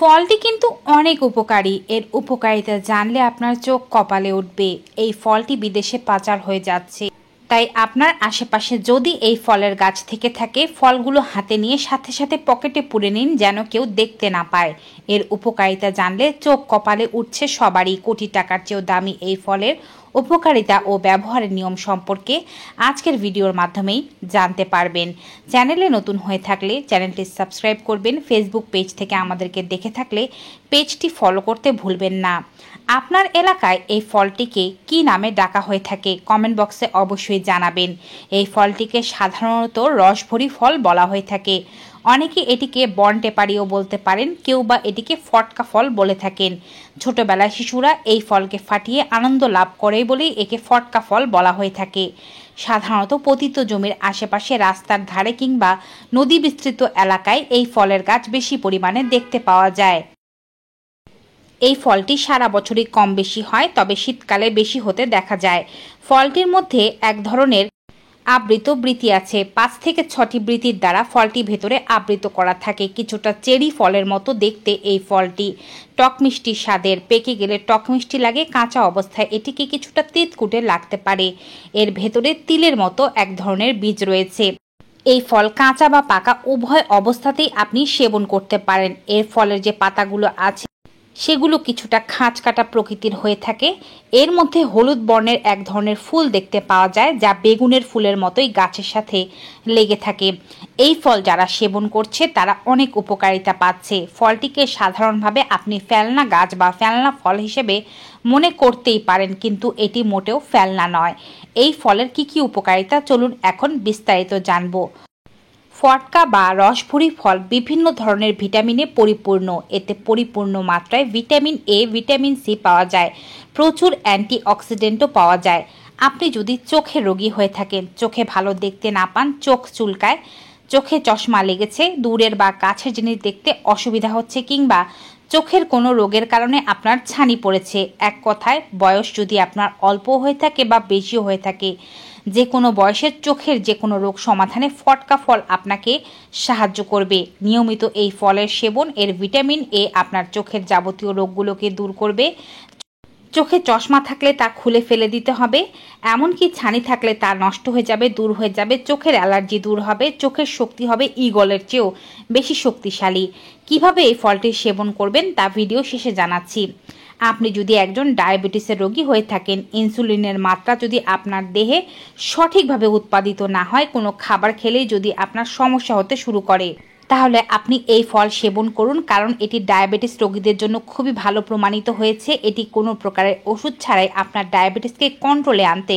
ফলটি কিন্তু অনেক উপকারী। এর উপকারিতা জানলে আপনার চোখ কপালে উঠবে। এই ফলটি বিদেশে পাচার হয়ে যাচ্ছে, তাই আপনার আশেপাশে যদি এই ফলের গাছ থেকে থাকে, ফলগুলো হাতে নিয়ে সাথে সাথে পকেটে পুরে নিন, যেন কেউ দেখতে না পায়। এর উপকারিতা জানলে চোখ কপালে উঠছে সবারই। কোটি টাকার চেয়েও দামি এই ফলের উপকারিতা ও ব্যবহারের নিয়ম সম্পর্কে আজকের ভিডিওর মাধ্যমেই জানতে পারবেন। চ্যানেলে নতুন হয়ে থাকলে চ্যানেলটি সাবস্ক্রাইব করবেন। ফেসবুক পেজ থেকে আমাদেরকে দেখে থাকলে পেজটি ফলো করতে ভুলবেন না। আপনার এলাকায় এই ফলটিকে কি নামে ডাকা হয়ে থাকে কমেন্ট বক্সে অবশ্যই জানাবেন। এই ফলটিকে সাধারণত রসভরি ফল বলা হয়ে থাকে। অনেকে এটিকে বনটেপারিও বলতে পারেন, কেউ বা এটিকে ফটকা ফল বলে থাকেন। ছোটবেলায় শিশুরা এই ফলকে ফাটিয়ে আনন্দ লাভ করে বলেই একে ফটকা ফল বলা হয়ে থাকে। সাধারণত পতিত জমির আশেপাশে, রাস্তার ধারে কিংবা নদী বিস্তৃত এলাকায় এই ফলের গাছ বেশি পরিমাণে দেখতে পাওয়া যায়। এই ফলটি সারা বছরই কম বেশি হয়, তবে শীতকালে বেশি হতে দেখা যায়। ফলটির মধ্যে এক ধরনের আবৃত বৃতি আছে। 5 থেকে 6টি বৃতির দ্বারা ফলটি ভেতরে আবৃত করা থাকে। কিছুটা চেরি ফলের মতো দেখতে এই ফলটি। টক মিষ্টি স্বাদের, পেকে গেলে টক মিষ্টি লাগে, কাঁচা অবস্থায় এটিকে কিছুটা তিতকুটে লাগতে পারে। এর ভেতরে তিলের মতো এক ধরনের বীজ রয়েছে। এই ফল কাঁচা বা পাকা উভয় অবস্থাতেই আপনি সেবন করতে পারেন। এর ফলের যে পাতাগুলো আছে সেগুলো কিছুটা খাঁজ কাটা প্রকৃতির হয়ে থাকে। এর মধ্যে হলুদ বর্ণের এক ধরনের ফুল দেখতে পাওয়া যায়, যা বেগুনের ফুলের মতোই গাছের সাথে লেগে থাকে। এই ফল যারা সেবন করছে তারা অনেক উপকারিতা পাচ্ছে। ফলটিকে সাধারণভাবে আপনি ফেলনা গাছ বা ফেলনা ফল হিসেবে মনে করতেই পারেন, কিন্তু এটি মোটেও ফেলনা নয়। এই ফলের কি কি উপকারিতা চলুন এখন বিস্তারিত জানবো। ফটকা বা রসভরি ফল বিভিন্ন ধরনের ভিটামিনে পরিপূর্ণ। এতে পরিপূর্ণ মাত্রায় ভিটামিন এ, ভিটামিন সি পাওয়া যায়। প্রচুর অ্যান্টিঅক্সিডেন্টও পাওয়া যায়। আপনি যদি চোখের রোগী হয়ে থাকেন, চোখে ভালো দেখতে না পান, চোখ চুলকায়, চোখে চশমা লেগেছে, দূরের বা কাছের জিনিস দেখতে অসুবিধা হচ্ছে, কিংবা চোখের কোনো রোগের কারণে আপনার ছানি পড়েছে, এক কথায় বয়স যদি আপনার অল্প হয়ে থাকে বা বেশিও হয়ে থাকে, যে কোনো বয়সের চোখের যে কোনো রোগ সমাধানে ফটকা ফল আপনাকে সাহায্য করবে। নিয়মিত এই ফলের সেবন, এর ভিটামিন এ আপনার চোখের যাবতীয় রোগগুলোকে দূর করবে। চোখে চশমা থাকলে তা খুলে ফেলে দিতে হবে। এমনকি ছানি থাকলে তা নষ্ট হয়ে যাবে, দূর হয়ে যাবে। চোখের অ্যালার্জি দূর হবে। চোখের শক্তি হবে ঈগলের চেয়েও বেশি শক্তিশালী। কিভাবে এই ফলটি সেবন করবেন তা ভিডিও শেষে জানাচ্ছি। আপনি যদি একজন ডায়াবেটিসের রোগী হয়ে থাকেন, ইনসুলিনের মাত্রা যদি আপনার দেহে সঠিকভাবে উৎপাদিত না হয়, কোনো খাবার খেলেই যদি আপনার সমস্যা হতে শুরু করে, তাহলে আপনি এই ফল সেবন করুন, কারণ এটি ডায়াবেটিস রোগীদের জন্য খুবই ভালো প্রমাণিত হয়েছে। এটি কোনো প্রকারের ওষুধ ছাড়াই আপনার ডায়াবেটিসকে কন্ট্রোলে আনতে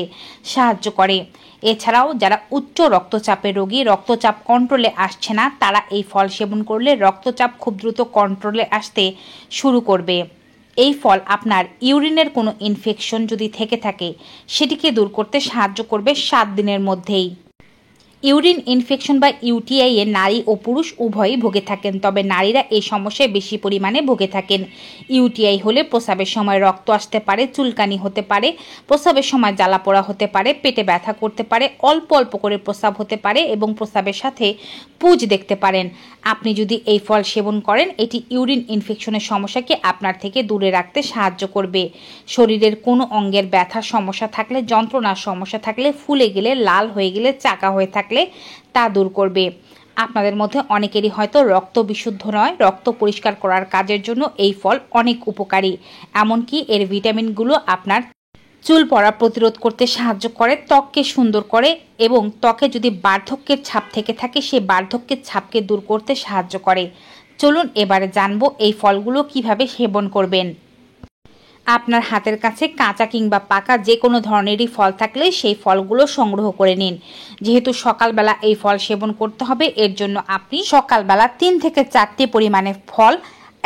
সাহায্য করে। এছাড়াও যারা উচ্চ রক্তচাপের রোগী, রক্তচাপ কন্ট্রোলে আসছে না, তারা এই ফল সেবন করলে রক্তচাপ খুব দ্রুত কন্ট্রোলে আসতে শুরু করবে। এই ফল আপনার ইউরিনের কোনো ইনফেকশন যদি থেকে থাকে সেটিকে দূর করতে সাহায্য করবে 7 দিনের মধ্যেই। ইউরিন ইনফেকশন বা ইউটিআই এ নারী ও পুরুষ উভয়ই ভুগে থাকেন, তবে নারীরা এই সমস্যায় বেশি পরিমাণে ভুগে থাকেন। ইউটিআই হলে প্রস্রাবের সময় রক্ত আসতে পারে, চুলকানি হতে পারে, প্রস্রাবের সময় জ্বালাপোড়া হতে পারে, পেটে ব্যথা করতে পারে, অল্প অল্প করে প্রস্রাব হতে পারে এবং প্রস্রাবের সাথে পুঁজ দেখতে পারেন। আপনি যদি এই ফল সেবন করেন, এটি ইউরিন ইনফেকশনের সমস্যাকে আপনার থেকে দূরে রাখতে সাহায্য করবে। শরীরের কোনো অঙ্গের ব্যথার সমস্যা থাকলে, যন্ত্রণার সমস্যা থাকলে, ফুলে গেলে, লাল হয়ে গেলে, চাকা হয়ে থাকলে তা দূর করবে। আপনাদের মধ্যে অনেকেরই হয়তো রক্ত বিশুদ্ধ নয়, রক্ত পরিষ্কার করার কাজের জন্য এই ফল অনেক উপকারী। এমনকি এর ভিটামিনগুলো আপনার চুল পড়া প্রতিরোধ করতে সাহায্য করে, ত্বককে সুন্দর করে এবং ত্বকে যদি বার্ধক্যের ছাপ থেকে থাকে সেই বার্ধক্যের ছাপকে দূর করতে সাহায্য করে। চলুন এবারে জানবো এই ফলগুলো কিভাবে সেবন করবেন। আপনার হাতের কাছে কাঁচা কিংবা পাকা যে কোনো ধরনেরই ফল থাকলে সেই ফলগুলো সংগ্রহ করে নিন। যেহেতু সকালবেলা এই ফল সেবন করতে হবে, এর জন্য আপনি সকালবেলা 3 থেকে 4টি পরিমাণে ফল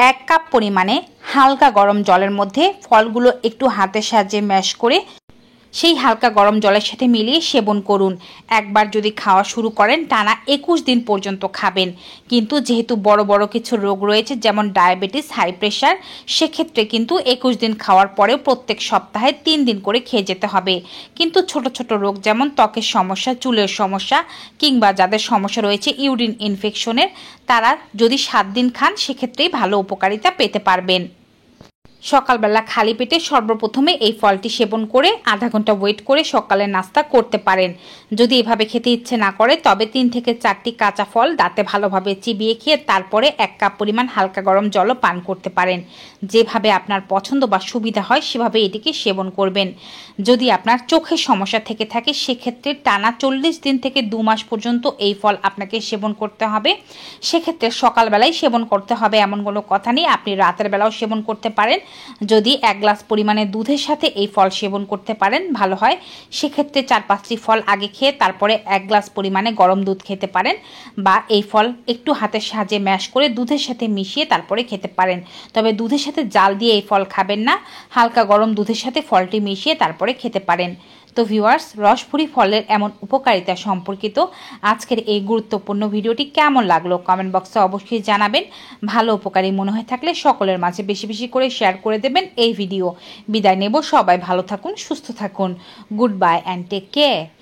1 কাপ পরিমাণে হালকা গরম জলের মধ্যে ফলগুলো একটু হাতের সাহায্যে ম্যাশ করে সেই হালকা গরম জলের সাথে মিলিয়ে সেবন করুন। একবার যদি খাওয়া শুরু করেন টানা 21 দিন পর্যন্ত খাবেন। কিন্তু যেহেতু বড় বড় কিছু রোগ রয়েছে যেমন ডায়াবেটিস, হাই প্রেশার, সেক্ষেত্রে কিন্তু 21 দিন খাওয়ার পরেও প্রত্যেক সপ্তাহে 3 দিন করে খেয়ে যেতে হবে। কিন্তু ছোট ছোট রোগ যেমন ত্বকের সমস্যা, চুলের সমস্যা কিংবা যাদের সমস্যা রয়েছে ইউরিন ইনফেকশনের, তারা যদি 7 দিন খান সেক্ষেত্রেই ভালো উপকারিতা পেতে পারবেন। সকালবেলা খালি পেটে সর্বপ্রথমে এই ফলটি সেবন করে আধা ঘন্টা ওয়েট করে সকালের নাস্তা করতে পারেন। যদি এভাবে খেতে ইচ্ছে না করে তবে 3 থেকে 4টি কাঁচা ফল দাঁতে ভালোভাবে চিবিয়ে খেয়ে তারপরে 1 কাপ পরিমাণ হালকা গরম জলও পান করতে পারেন। যেভাবে আপনার পছন্দ বা সুবিধা হয় সেভাবে এটিকে সেবন করবেন। যদি আপনার চোখের সমস্যা থেকে থাকে সেক্ষেত্রে টানা 40 দিন থেকে 2 মাস পর্যন্ত এই ফল আপনাকে সেবন করতে হবে। সেক্ষেত্রে সকালবেলায় সেবন করতে হবে এমন কোনো কথা নেই, আপনি রাতের বেলাও সেবন করতে পারেন। যদি 1 গ্লাস পরিমাণে দুধের সাথে এই ফল সেবন করতে পারেন ভালো হয়। সেক্ষেত্রে 4-5টি ফল আগে খেয়ে তারপরে 1 গ্লাস পরিমাণে গরম দুধ খেতে পারেন, বা এই ফল একটু হাতের সাহায্যে ম্যাশ করে দুধের সাথে মিশিয়ে তারপরে খেতে পারেন। তবে দুধের সাথে জাল দিয়ে এই ফল খাবেন না, হালকা গরম দুধের সাথে ফলটি মিশিয়ে তারপরে খেতে পারেন। তো ভিউয়ার্স, রসভুরি ফলের এমন উপকারিতা সম্পর্কিত আজকের এই গুরুত্বপূর্ণ ভিডিওটি কেমন লাগলো কমেন্ট বক্সে অবশ্যই জানাবেন। ভালো উপকারী মনে হয়ে থাকলে সকলের মাঝে বেশি বেশি করে শেয়ার করে দেবেন এই ভিডিও। বিদায় নেব, সবাই ভালো থাকুন, সুস্থ থাকুন। Good bye and take care.